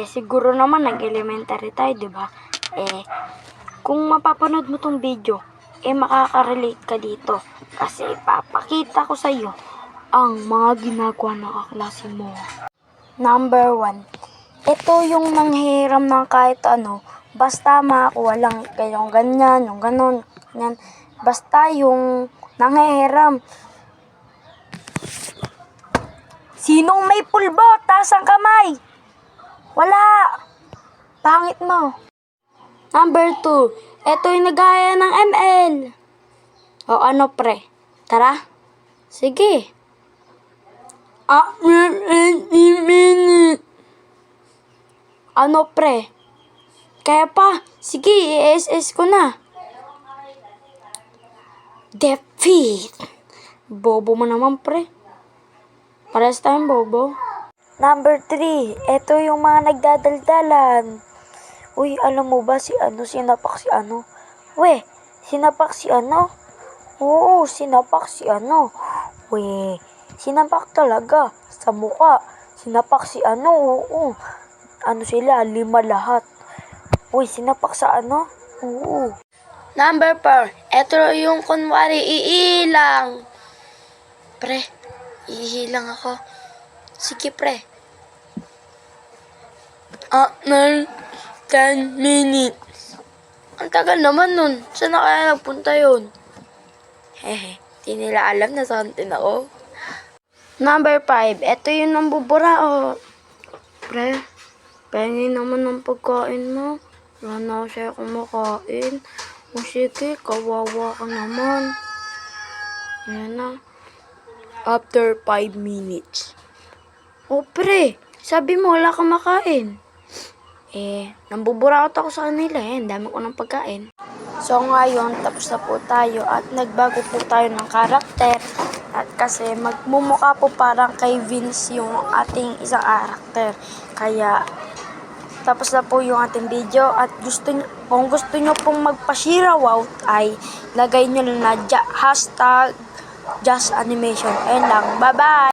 Siguro naman nag-elementary tayo, di ba? Kung mapapanood mo tong video, makaka-relate ka dito. Kasi ipapakita ko sa iyo ang mga ginagawa ng kaklase mo. Number 1. Ito yung nanghihiram ng kahit ano. Basta makakuha lang yung ganyan, yung ganon, ganyan. Basta yung nanghihiram. Sinong may pulbo? Taas ang kamay! Wala! Pangit mo. Number 2. Ito yung nagaya ng ML. O ano pre? Tara? Sige. Ano pre? Kaya pa? Sige, i-SS ko na. Defeat. Bobo mo naman pre. Parehas tayong bobo. Number 3. Ito yung mga nagdadaldalan. Uy, alam mo ba si ano, sinapak si ano? We, sinapak si ano? Oo, sinapak si ano. We, sinapak talaga. Sa mukha. Sinapak si ano, oo. Ano sila, 5 lahat. Uy, sinapak sa ano? Oo. Number 4. Ito yung kunwari iilang. Pre, iilang ako. Sige pre. 10 minutes. Ang tagal naman nun. Saan na kaya nagpunta yun? Di nila alam na santin ako. Number 5. Ito yung nambubura, oh. Pre, pahingin naman ng pagkain mo. Wala na ako siya kumakain. O sige, kawawa ka naman. Ayan na. After 5 minutes. Oh, pre, sabi mo wala kang makain. Nambubura ako sa kanila Ang dami ko ng pagkain. So ngayon, tapos na po tayo at nagbago po tayo ng karakter. At kasi magmumukha po parang kay Vince yung ating isang karakter. Kaya, tapos na po yung ating video. At kung gusto nyo pong magpa-share out ay lagay nyo na #JustAnimation. Ayun lang. Bye-bye!